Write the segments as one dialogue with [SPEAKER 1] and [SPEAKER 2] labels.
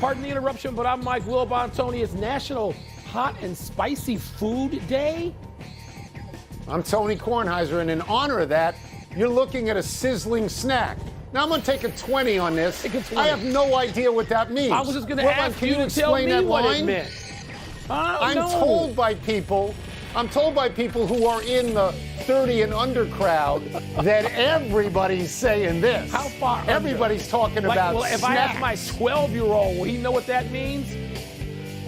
[SPEAKER 1] Pardon the interruption, but I'm Mike Wilbon and Tony. It's National Hot and Spicy Food Day.
[SPEAKER 2] I'm Tony Kornheiser, and in honor of that, you're looking at a sizzling snack. Now, I'm going to take a 20 on this. I have no idea what that means.
[SPEAKER 1] I was just going to ask you to tell me what it meant.
[SPEAKER 2] I'm told by people who are in the 30 and under crowd that everybody's saying this.
[SPEAKER 1] How far?
[SPEAKER 2] Everybody's talking about
[SPEAKER 1] well, if
[SPEAKER 2] snacks.
[SPEAKER 1] I ask my 12-year-old, will he know what that means?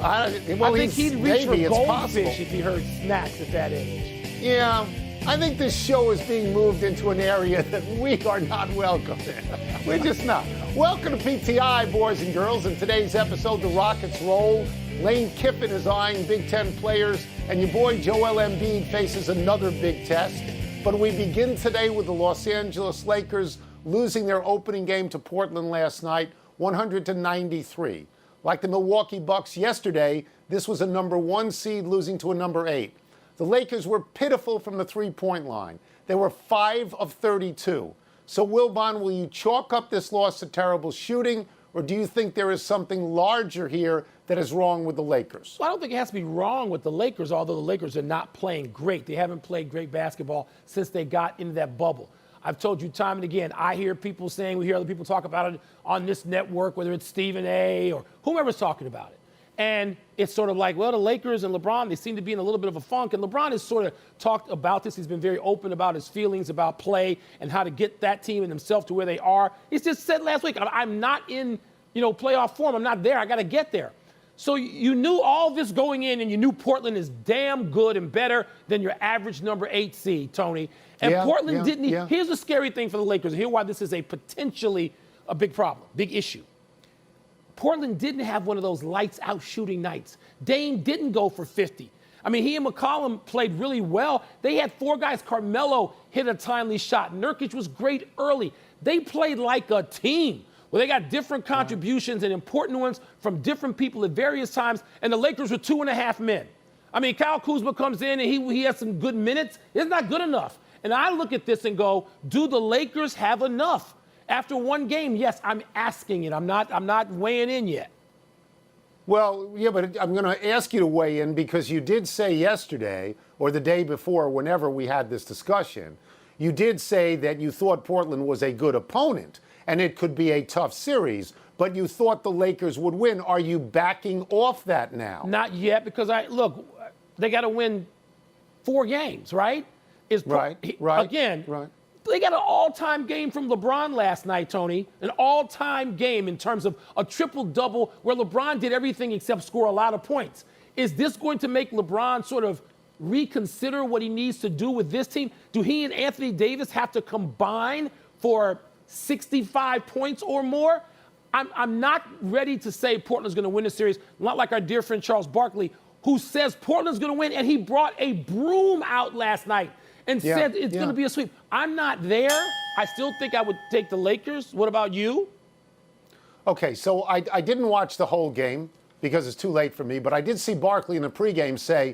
[SPEAKER 2] I
[SPEAKER 1] think he'd reach for goldfish
[SPEAKER 2] if
[SPEAKER 1] he heard snacks at that age.
[SPEAKER 2] Yeah, I think this show is being moved into an area that we are not welcome in. We're just not. Welcome to PTI, boys and girls. In today's episode, the Rockets roll. Lane Kiffin is eyeing Big Ten players, and your boy Joel Embiid faces another big test. But we begin today with the Los Angeles Lakers losing their opening game to Portland last night, 100-93. Like the Milwaukee Bucks yesterday, this was a number 1 seed losing to a number 8. The Lakers were pitiful from the three-point line. They were 5 of 32. So, Wilbon, will you chalk up this loss to terrible shooting, or do you think there is something larger here that is wrong with the Lakers?
[SPEAKER 1] Well, I don't think it has to be wrong with the Lakers, although the Lakers are not playing great. They haven't played great basketball since they got into that bubble. I've told you time and again, I hear people saying, we hear other people talk about it on this network, whether it's Stephen A. or whomever's talking about it. And it's sort of like, well, the Lakers and LeBron, they seem to be in a little bit of a funk. And LeBron has sort of talked about this. He's been very open about his feelings about play and how to get that team and himself to where they are. He's just said last week, I'm not in, playoff form. I'm not there. I got to get there. So you knew all this going in, and you knew Portland is damn good and better than your average number 8 seed, Tony. And Portland didn't. Here's the scary thing for the Lakers. Here's why this is a potentially a big problem, big issue. Portland didn't have one of those lights-out shooting nights. Dame didn't go for 50. I mean, he and McCollum played really well. They had 4 guys. Carmelo hit a timely shot. Nurkic was great early. They played like a team. Well, they got different contributions and important ones from different people at various times, and the Lakers were 2.5 men. I mean, Kyle Kuzma comes in, and he has some good minutes. It's not good enough. And I look at this and go, do the Lakers have enough? After one game, yes, I'm asking it. I'm not weighing in yet.
[SPEAKER 2] Well, yeah, but I'm going to ask you to weigh in because you did say yesterday or the day before, whenever we had this discussion, you did say that you thought Portland was a good opponent and it could be a tough series, but you thought the Lakers would win. Are you backing off that now?
[SPEAKER 1] Not yet, because they got to win 4 games, right?
[SPEAKER 2] Right.
[SPEAKER 1] They got an all-time game from LeBron last night, Tony. An all-time game in terms of a triple-double where LeBron did everything except score a lot of points. Is this going to make LeBron sort of reconsider what he needs to do with this team? Do he and Anthony Davis have to combine for 65 points or more? I'm not ready to say Portland's going to win the series, not like our dear friend Charles Barkley, who says Portland's going to win, and he brought a broom out last night and said it's going to be a sweep. I'm not there. I still think I would take the Lakers. What about you?
[SPEAKER 2] Okay, so I didn't watch the whole game because it's too late for me, but I did see Barkley in the pregame say,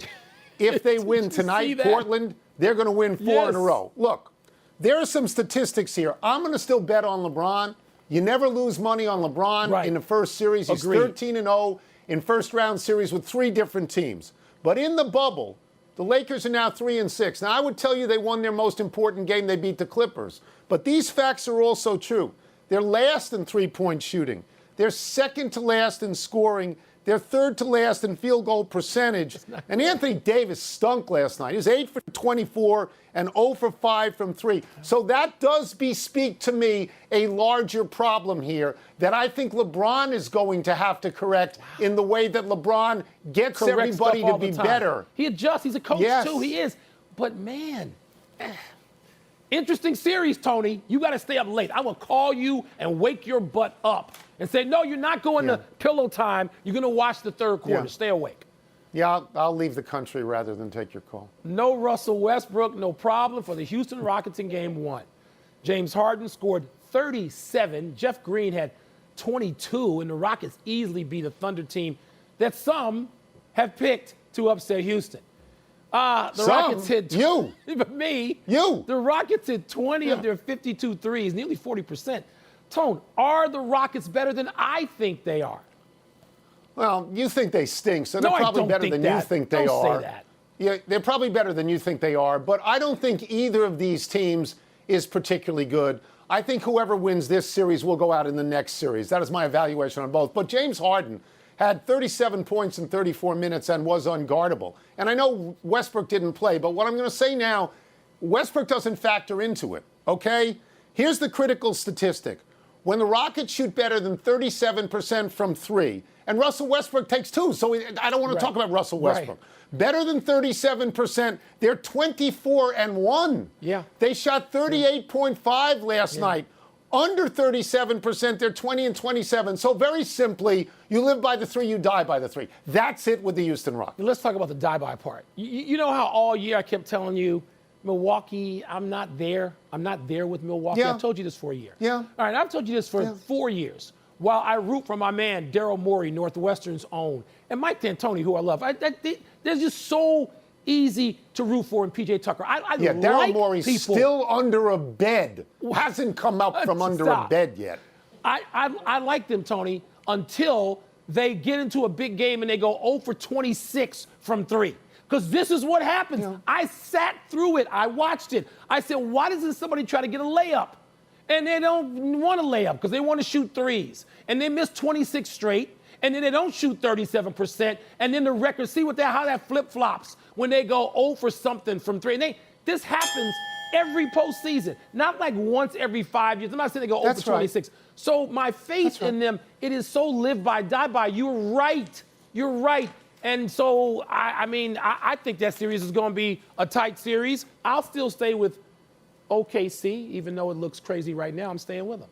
[SPEAKER 2] if they win tonight, Portland, they're going to win 4 in a row. Look, there are some statistics here. I'm going to still bet on LeBron. You never lose money on LeBron in the first series. He's 13-0 in first-round series with 3 different teams. But in the bubble, the Lakers are now 3-6. Now, I would tell you they won their most important game. They beat the Clippers. But these facts are also true. They're last in three-point shooting. They're second to last in scoring. They're third to last in field goal percentage. And Anthony Davis stunk last night. He was 8 for 24 and 0 for 5 from 3. So that does bespeak to me a larger problem here that I think LeBron is going to have to correct in the way that LeBron gets everybody to be better.
[SPEAKER 1] He adjusts. He's a coach, too. He is. But, man, interesting series, Tony. You got to stay up late. I will call you and wake your butt up and say, no, you're not going to pillow time. You're going to watch the third quarter. Stay awake.
[SPEAKER 2] Yeah, I'll leave the country rather than take your call.
[SPEAKER 1] No Russell Westbrook, no problem for the Houston Rockets in Game 1. James Harden scored 37. Jeff Green had 22, and the Rockets easily beat a Thunder team that some have picked to upset Houston. Rockets hit 20. But me. The Rockets hit 20 of their 52 threes, nearly 40%. Tone, are the Rockets better than I think they are?
[SPEAKER 2] Well, you think they stink, so they're
[SPEAKER 1] No, I
[SPEAKER 2] probably
[SPEAKER 1] don't
[SPEAKER 2] better
[SPEAKER 1] think
[SPEAKER 2] than
[SPEAKER 1] that.
[SPEAKER 2] you think they
[SPEAKER 1] Don't say
[SPEAKER 2] are.
[SPEAKER 1] that.
[SPEAKER 2] Yeah, they're probably better than you think they are, but I don't think either of these teams is particularly good. I think whoever wins this series will go out in the next series. That is my evaluation on both. But James Harden had 37 points in 34 minutes and was unguardable. And I know Westbrook didn't play, but what I'm going to say now, Westbrook doesn't factor into it, okay? Here's the critical statistic. When the Rockets shoot better than 37% from three, and Russell Westbrook takes two, so I don't want to talk about Russell Westbrook. Right. Better than 37%, they're 24-1.
[SPEAKER 1] Yeah.
[SPEAKER 2] They shot 38.5 last night. Under 37%, they're 20-27. So very simply, you live by the three, you die by the three. That's it with the Houston Rockets.
[SPEAKER 1] Let's talk about the die-by part. You know how all year I kept telling you, Milwaukee, I'm not there. I'm not there with Milwaukee.
[SPEAKER 2] Yeah.
[SPEAKER 1] I've told you this for a year.
[SPEAKER 2] Yeah.
[SPEAKER 1] All right, I've told you this for 4 years. While I root for my man, Daryl Morey, Northwestern's own, and Mike D'Antoni, who I love. They're just so easy to root for in P.J. Tucker.
[SPEAKER 2] Daryl Morey's still under a bed. Hasn't come up from under a bed yet.
[SPEAKER 1] I like them, Tony, until they get into a big game and they go 0 for 26 from three. Because this is what happens. Yeah. I sat through it. I watched it. I said, why doesn't somebody try to get a layup? And they don't want a layup because they want to shoot threes. And they miss 26 straight. And then they don't shoot 37%. And then the record, see how that flip-flops when they go 0 for something from three. And this happens every postseason. Not like once every 5 years. I'm not saying they go 0 for 26. Right. So my faith in them, it is so live by, die by. You're right. You're right. And so, I think that series is going to be a tight series. I'll still stay with OKC, even though it looks crazy right now. I'm staying with them.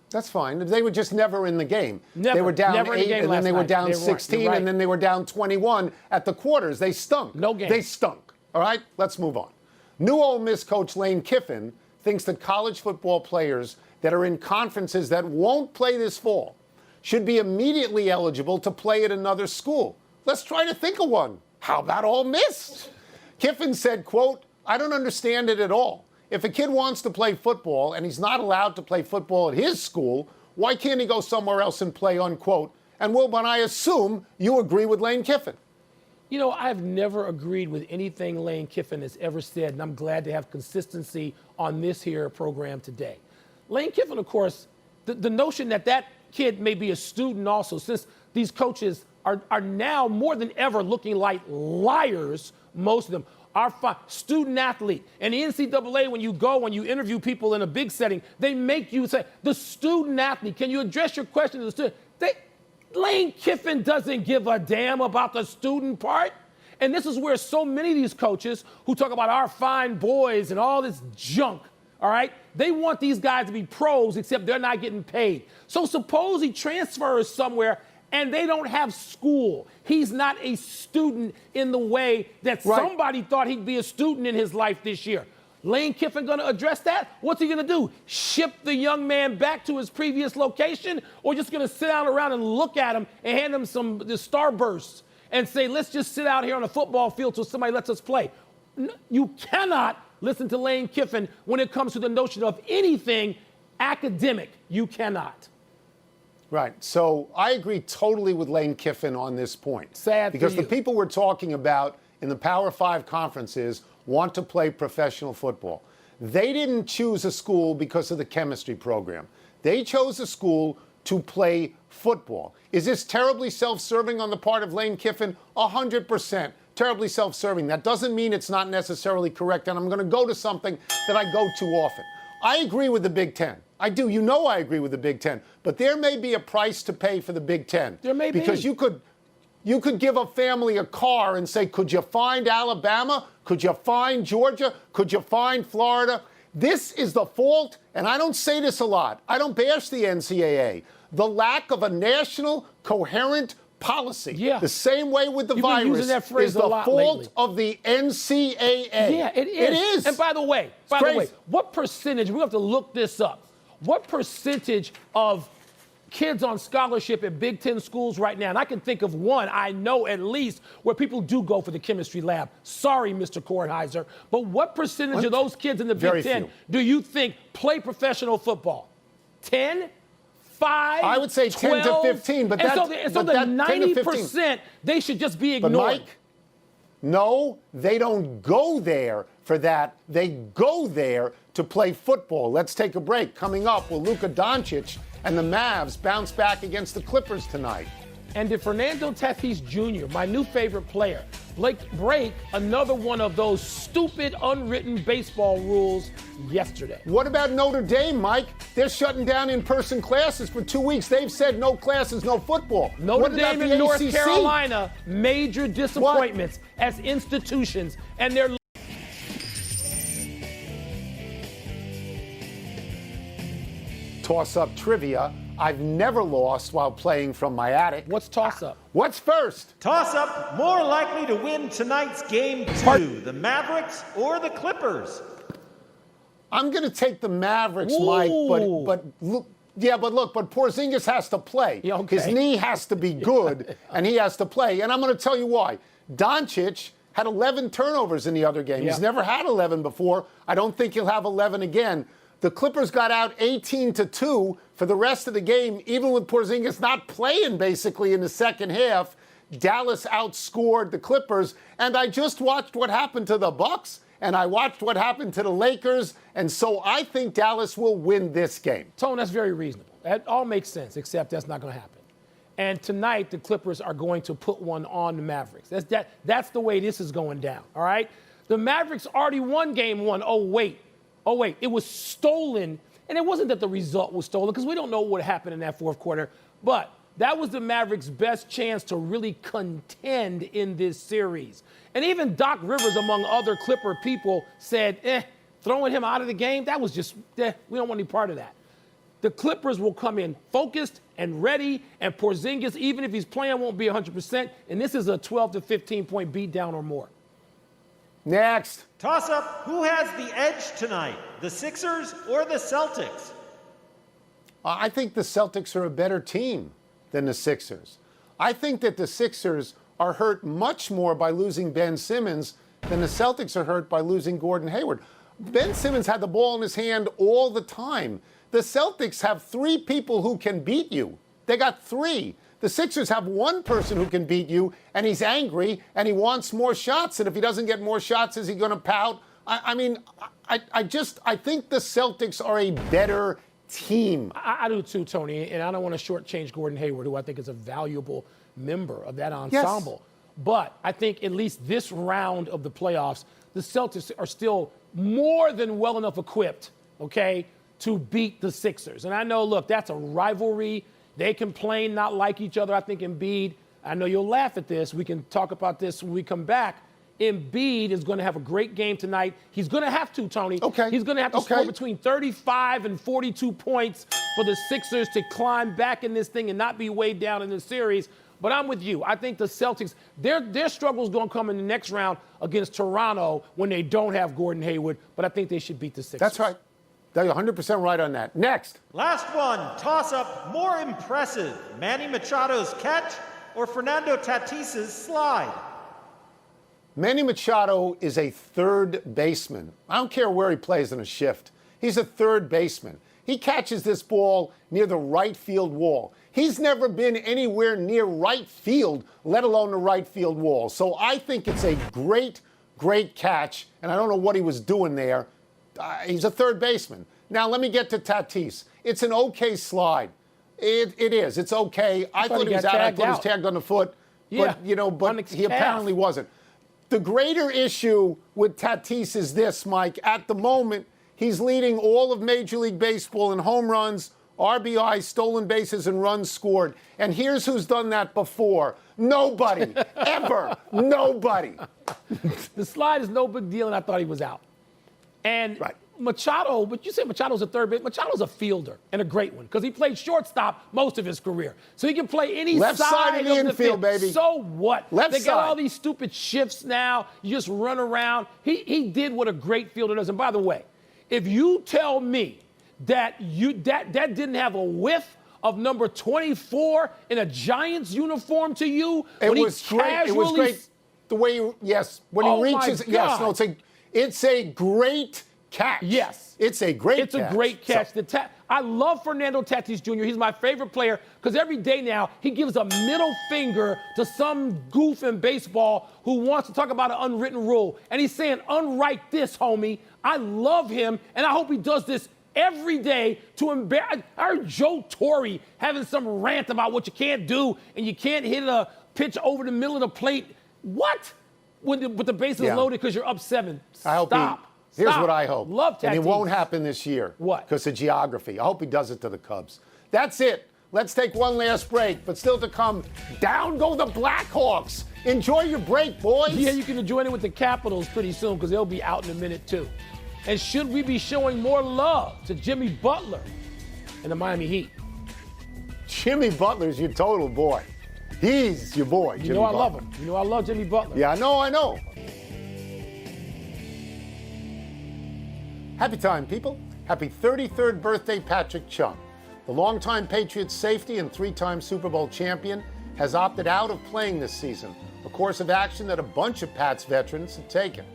[SPEAKER 2] That's fine. They were just never in the game.
[SPEAKER 1] They
[SPEAKER 2] were down 8, and then they were down 16,
[SPEAKER 1] right.
[SPEAKER 2] and then they were down 21 at the quarters. They stunk.
[SPEAKER 1] No game.
[SPEAKER 2] They stunk. All right, let's move on. New Ole Miss coach Lane Kiffin thinks that college football players that are in conferences that won't play this fall should be immediately eligible to play at another school. Let's try to think of one. How about Ole Miss? Kiffin said, quote, I don't understand it at all. If a kid wants to play football and he's not allowed to play football at his school, why can't he go somewhere else and play, unquote? And Wilbon, I assume you agree with Lane Kiffin.
[SPEAKER 1] You know, I've never agreed with anything Lane Kiffin has ever said, and I'm glad to have consistency on this here program today. Lane Kiffin, of course, the notion that kid may be a student also, since these coaches are now more than ever looking like liars, most of them. Our student athlete. And the NCAA, when you interview people in a big setting, they make you say, the student athlete, can you address your question to the student? Lane Kiffin doesn't give a damn about the student part. And this is where so many of these coaches who talk about our fine boys and all this junk, all right, they want these guys to be pros, except they're not getting paid. So suppose he transfers somewhere and they don't have school. He's not a student in the way that somebody thought he'd be a student in his life this year. Lane Kiffin going to address that? What's he going to do? Ship the young man back to his previous location, or just going to sit down around and look at him and hand him the starbursts and say, let's just sit out here on a football field till somebody lets us play? You cannot listen to Lane Kiffin when it comes to the notion of anything academic. You cannot.
[SPEAKER 2] Right. So I agree totally with Lane Kiffin on this point.
[SPEAKER 1] Sad
[SPEAKER 2] because
[SPEAKER 1] for you.
[SPEAKER 2] The people we're talking about in the Power 5 conferences want to play professional football. They didn't choose a school because of the chemistry program. They chose a school to play football. Is this terribly self-serving on the part of Lane Kiffin? 100%. Terribly self-serving. That doesn't mean it's not necessarily correct, and I'm going to go to something that I go to often. I agree with the Big Ten. I do. You know I agree with the Big Ten. But there may be a price to pay for the Big Ten.
[SPEAKER 1] There may be.
[SPEAKER 2] Because you could give a family a car and say, could you find Alabama? Could you find Georgia? Could you find Florida? This is the fault, and I don't say this a lot. I don't bash the NCAA. The lack of a national, coherent policy.
[SPEAKER 1] Yeah.
[SPEAKER 2] The same way with the
[SPEAKER 1] You've been
[SPEAKER 2] virus
[SPEAKER 1] using that phrase
[SPEAKER 2] is the
[SPEAKER 1] a lot
[SPEAKER 2] fault
[SPEAKER 1] lately.
[SPEAKER 2] of the NCAA.
[SPEAKER 1] Yeah, it is.
[SPEAKER 2] It is.
[SPEAKER 1] And by the way, what percentage, we have to look this up, what percentage of kids on scholarship at Big Ten schools right now, and I can think of one, I know at least, where people do go for the chemistry lab. Sorry, Mr. Kornheiser, but what percentage of those kids in the Big Ten do you think play professional football? 10? 5,
[SPEAKER 2] I would say 10
[SPEAKER 1] 12,
[SPEAKER 2] to 15, but
[SPEAKER 1] and
[SPEAKER 2] that,
[SPEAKER 1] so the
[SPEAKER 2] 10 to 15.
[SPEAKER 1] 90%, they should just be
[SPEAKER 2] But
[SPEAKER 1] ignored.
[SPEAKER 2] Mike, no, they don't go there for that. They go there to play football. Let's take a break. Coming up, will Luka Doncic and the Mavs bounce back against the Clippers tonight?
[SPEAKER 1] And did Fernando Tatis Jr., my new favorite player, break another one of those stupid unwritten baseball rules yesterday?
[SPEAKER 2] What about Notre Dame, Mike? They're shutting down in-person classes for 2 weeks. They've said no classes, no football.
[SPEAKER 1] Notre Dame and North Carolina, major disappointments as institutions, and they're
[SPEAKER 2] toss-up trivia. I've never lost while playing from my attic.
[SPEAKER 1] What's toss-up?
[SPEAKER 2] What's first?
[SPEAKER 3] Toss-up, more likely to win tonight's game 2, the Mavericks or the Clippers?
[SPEAKER 2] I'm going to take the Mavericks,
[SPEAKER 1] Ooh.
[SPEAKER 2] Mike, but look, but Porzingis has to play.
[SPEAKER 1] Yeah, okay.
[SPEAKER 2] His knee has to be good, and he has to play. And I'm going to tell you why. Doncic had 11 turnovers in the other game.
[SPEAKER 1] Yeah.
[SPEAKER 2] He's never had 11 before. I don't think he'll have 11 again. The Clippers got out 18-2 for the rest of the game, even with Porzingis not playing basically in the second half. Dallas outscored the Clippers, and I just watched what happened to the Bucks, and I watched what happened to the Lakers, and so I think Dallas will win this game.
[SPEAKER 1] Tone, that's very reasonable. That all makes sense, except that's not going to happen. And tonight, the Clippers are going to put one on the Mavericks. That's the way this is going down, all right? The Mavericks already won game 1. Oh, wait, it was stolen. And it wasn't that the result was stolen, because we don't know what happened in that fourth quarter. But that was the Mavericks' best chance to really contend in this series. And even Doc Rivers, among other Clipper people, said, throwing him out of the game, that was just, we don't want any part of that. The Clippers will come in focused and ready, and Porzingis, even if he's playing, won't be 100%. And this is a 12 to 15-point beatdown or more.
[SPEAKER 2] Next.
[SPEAKER 3] Toss-up, who has the edge tonight, the Sixers or the Celtics?
[SPEAKER 2] I think the Celtics are a better team than the Sixers. I think that the Sixers are hurt much more by losing Ben Simmons than the Celtics are hurt by losing Gordon Hayward. Ben Simmons had the ball in his hand all the time. The Celtics have 3 people who can beat you. They got 3. The Sixers have 1 person who can beat you, and he's angry, and he wants more shots. And if he doesn't get more shots, is he going to pout? I think the Celtics are a better team.
[SPEAKER 1] I do too, Tony, and I don't want to shortchange Gordon Hayward, who I think is a valuable member of that ensemble. Yes. But I think at least this round of the playoffs, the Celtics are still more than well enough equipped, okay, to beat the Sixers. And I know, look, that's a rivalry. They can play not like each other. I think Embiid, I know you'll laugh at this. We can talk about this when we come back. Embiid is going to have a great game tonight. He's going to have to, Tony.
[SPEAKER 2] Okay.
[SPEAKER 1] He's going to have to score between 35 and 42 points for the Sixers to climb back in this thing and not be weighed down in the series. But I'm with you. I think the Celtics, their struggle is going to come in the next round against Toronto when they don't have Gordon Hayward. But I think they should beat the Sixers.
[SPEAKER 2] That's right. You're 100% right on that. Next.
[SPEAKER 3] Last one, toss-up, more impressive, Manny Machado's catch or Fernando Tatis's slide?
[SPEAKER 2] Manny Machado is a third baseman. I don't care where he plays in a shift. He's a third baseman. He catches this ball near the right field wall. He's never been anywhere near right field, let alone the right field wall. So I think it's a great, great catch, and I don't know what he was doing there. He's a third baseman. Now, let me get to Tatis. It's an okay slide. It is. It's okay. I thought he was out. I thought he was tagged on the foot.
[SPEAKER 1] Yeah,
[SPEAKER 2] but he apparently wasn't. The greater issue with Tatis is this, Mike. At the moment, he's leading all of Major League Baseball in home runs, RBI, stolen bases, and runs scored. And here's who's done that before. Nobody. Ever. Nobody.
[SPEAKER 1] The slide is no big deal, and I thought he was out. And
[SPEAKER 2] right.
[SPEAKER 1] Machado, but you said Machado's a third base. Machado's a fielder and a great one because he played shortstop most of his career. So he can play any
[SPEAKER 2] left side of the infield, baby.
[SPEAKER 1] So what?
[SPEAKER 2] Left
[SPEAKER 1] they
[SPEAKER 2] side.
[SPEAKER 1] got all these stupid shifts now. You just run around. He did what a great fielder does. And by the way, if you tell me that that didn't have a whiff of number 24 in a Giants uniform to you,
[SPEAKER 2] it was great. It was great. The way when he reaches, yes, no, it's a great catch.
[SPEAKER 1] Yes.
[SPEAKER 2] It's a great catch.
[SPEAKER 1] It's a great catch.
[SPEAKER 2] So,
[SPEAKER 1] I love Fernando Tatis Jr. He's my favorite player because every day now he gives a middle finger to some goof in baseball who wants to talk about an unwritten rule. And he's saying, unwrite this, homie. I love him, and I hope he does this every day to embarrass. I heard Joe Torre having some rant about what you can't do and you can't hit a pitch over the middle of the plate. What? With the bases loaded because you're up 7.
[SPEAKER 2] I hope
[SPEAKER 1] Stop.
[SPEAKER 2] Here's
[SPEAKER 1] Stop.
[SPEAKER 2] what I hope.
[SPEAKER 1] Love Tatis.
[SPEAKER 2] And it won't happen this year.
[SPEAKER 1] What?
[SPEAKER 2] Because of geography. I hope he does it to the Cubs. That's it. Let's take one last break. But still to come, down go the Blackhawks. Enjoy your break, boys.
[SPEAKER 1] Yeah, you can join in with the Capitals pretty soon because they'll be out in a minute, too. And should we be showing more love to Jimmy Butler and the Miami Heat?
[SPEAKER 2] Jimmy Butler's your total boy. He's your boy, Jimmy
[SPEAKER 1] You know I
[SPEAKER 2] Butler.
[SPEAKER 1] love him. You know I love Jimmy Butler.
[SPEAKER 2] Yeah, I know. Happy time, people. Happy 33rd birthday, Patrick Chung. The longtime Patriots safety and 3-time Super Bowl champion has opted out of playing this season, a course of action that a bunch of Pats veterans have taken.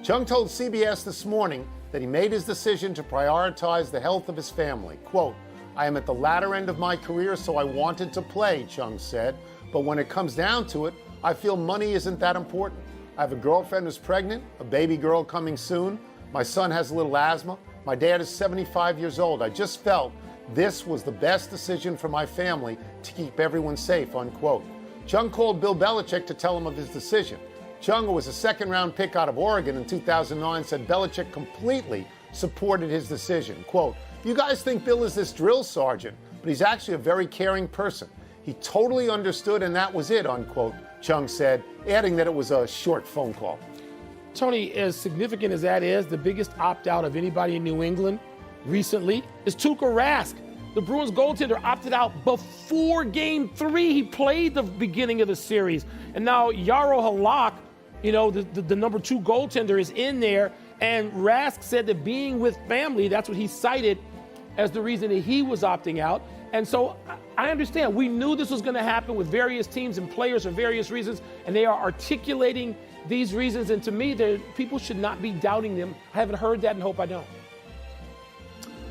[SPEAKER 2] Chung told CBS this morning that he made his decision to prioritize the health of his family. Quote, I am at the latter end of my career, so I wanted to play, Chung said. But when it comes down to it, I feel money isn't that important. I have a girlfriend who's pregnant, a baby girl coming soon. My son has a little asthma. My dad is 75 years old. I just felt this was the best decision for my family to keep everyone safe, unquote. Chung called Bill Belichick to tell him of his decision. Chung, who was a second-round pick out of Oregon in 2009, said Belichick completely supported his decision. Quote, you guys think Bill is this drill sergeant, but he's actually a very caring person. He totally understood, and that was it, unquote, Chung said, adding that it was a short phone call.
[SPEAKER 1] Tony, as significant as that is, the biggest opt-out of anybody in New England recently is Tuukka Rask. The Bruins goaltender opted out before Game 3. He played the beginning of the series. And now Jaro Halak, the number 2 goaltender, is in there. And Rask said that being with family, that's what he cited as the reason that he was opting out. And so I understand. We knew this was going to happen with various teams and players for various reasons, and they are articulating these reasons. And to me, people should not be doubting them. I haven't heard that and hope I don't.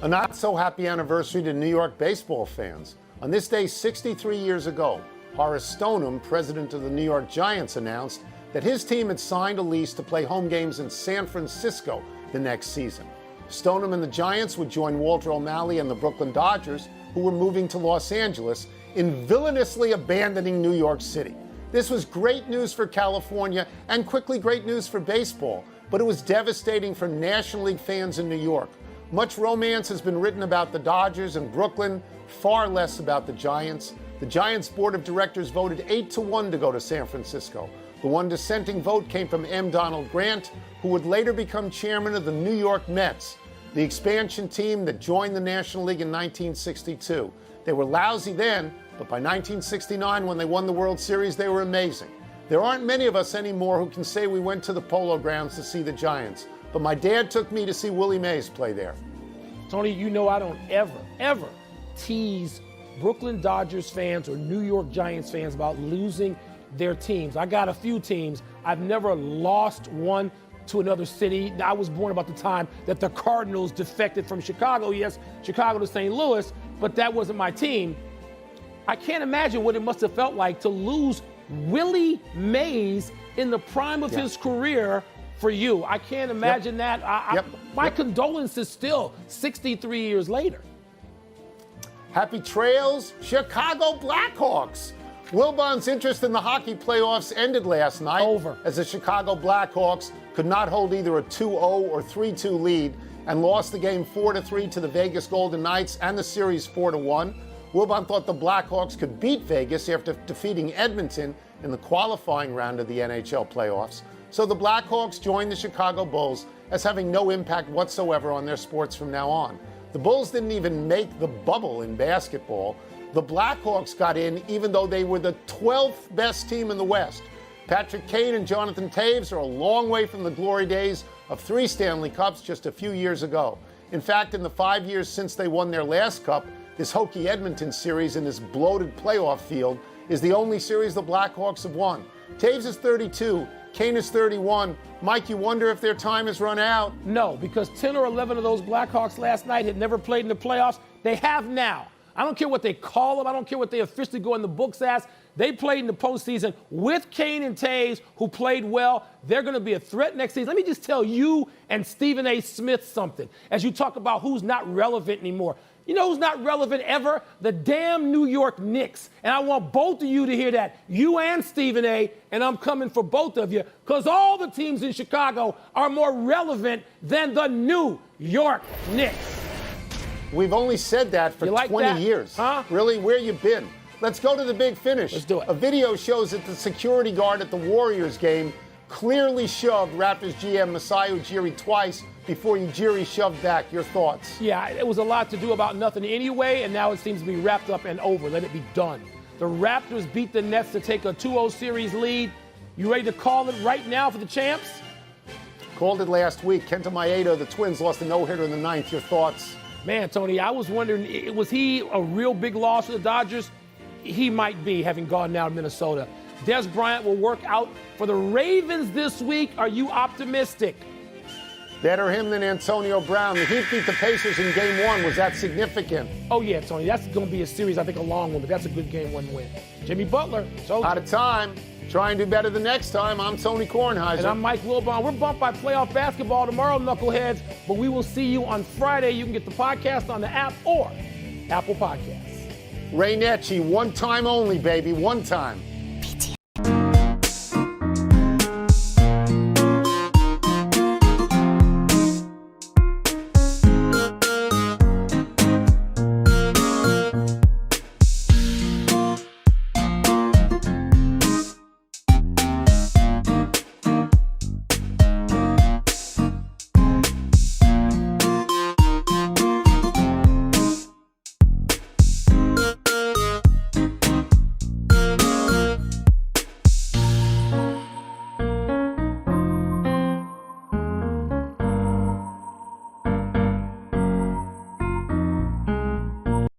[SPEAKER 2] A not-so-happy anniversary to New York baseball fans. On this day 63 years ago, Horace Stoneham, president of the New York Giants, announced that his team had signed a lease to play home games in San Francisco the next season. Stoneham and the Giants would join Walter O'Malley and the Brooklyn Dodgers, who were moving to Los Angeles, in villainously abandoning New York City. This was great news for California and quickly great news for baseball, but it was devastating for National League fans in New York. Much romance has been written about the Dodgers and Brooklyn, far less about the Giants. The Giants board of directors voted 8-1 to go to San Francisco. The one dissenting vote came from M. Donald Grant, who would later become chairman of the New York Mets, the expansion team that joined the National League in 1962. They were lousy then, but by 1969, when they won the World Series, they were amazing. There aren't many of us anymore who can say we went to the Polo Grounds to see the Giants, but my dad took me to see Willie Mays play there.
[SPEAKER 1] Tony, I don't ever tease Brooklyn Dodgers fans or New York Giants fans about losing their teams. I got a few teams. I've never lost one to another city. I was born about the time that the Cardinals defected from Chicago. Yes, Chicago to St. Louis, but that wasn't my team. I can't imagine what it must have felt like to lose Willie Mays in the prime of his career for you. I can't imagine that. My condolences still, 63 years later.
[SPEAKER 2] Happy trails, Chicago Blackhawks. Wilbon's interest in the hockey playoffs ended last night.
[SPEAKER 1] Over.
[SPEAKER 2] As the Chicago Blackhawks could not hold either a 2-0 or 3-2 lead and lost the game 4-3 to the Vegas Golden Knights and the series 4-1. Wilbon thought the Blackhawks could beat Vegas after defeating Edmonton in the qualifying round of the NHL playoffs. So the Blackhawks joined the Chicago Bulls as having no impact whatsoever on their sports from now on. The Bulls didn't even make the bubble in basketball. The Blackhawks got in even though they were the 12th best team in the West. Patrick Kane and Jonathan Taves are a long way from the glory days of 3 Stanley Cups just a few years ago. In fact, in the 5 years since they won their last cup, this Hokie Edmonton series in this bloated playoff field is the only series the Blackhawks have won. Taves is 32, Kane is 31. Mike, you wonder if their time has run out?
[SPEAKER 1] No, because 10 or 11 of those Blackhawks last night had never played in the playoffs. They have now. I don't care what they call them. I don't care what they officially go in the books as. They played in the postseason with Kane and Taves, who played well. They're going to be a threat next season. Let me just tell you and Stephen A. Smith something as you talk about who's not relevant anymore. You know who's not relevant ever? The damn New York Knicks. And I want both of you to hear that, you and Stephen A., and I'm coming for both of you, because all the teams in Chicago are more relevant than the New York Knicks.
[SPEAKER 2] We've only said that for 20 years.
[SPEAKER 1] Huh?
[SPEAKER 2] Really? Where you been? Let's go to the big finish.
[SPEAKER 1] Let's do it.
[SPEAKER 2] A video shows that the security guard at the Warriors game clearly shoved Raptors GM Masai Ujiri twice before Ujiri shoved back. Your thoughts?
[SPEAKER 1] Yeah, it was a lot to do about nothing anyway, and now it seems to be wrapped up and over. Let it be done. The Raptors beat the Nets to take a 2-0 series lead. You ready to call it right now for the champs?
[SPEAKER 2] Called it last week. Kenta Maeda, the Twins, lost a no-hitter in the ninth. Your thoughts?
[SPEAKER 1] Man, Tony, I was wondering, was he a real big loss for the Dodgers? He might be, having gone now to Minnesota. Des Bryant will work out for the Ravens this week. Are you optimistic?
[SPEAKER 2] Better him than Antonio Brown. The Heat beat the Pacers in Game 1. Was that significant?
[SPEAKER 1] Oh, yeah, Tony. That's going to be a series, I think, a long one, but that's a good Game 1 win. Jimmy Butler.
[SPEAKER 2] Out of time. Try and do better the next time. I'm Tony Kornheiser.
[SPEAKER 1] And I'm Mike Wilbon. We're bumped by playoff basketball tomorrow, knuckleheads, but we will see you on Friday. You can get the podcast on the app or Apple Podcasts.
[SPEAKER 2] Ray Netchie, one time only, baby, one time.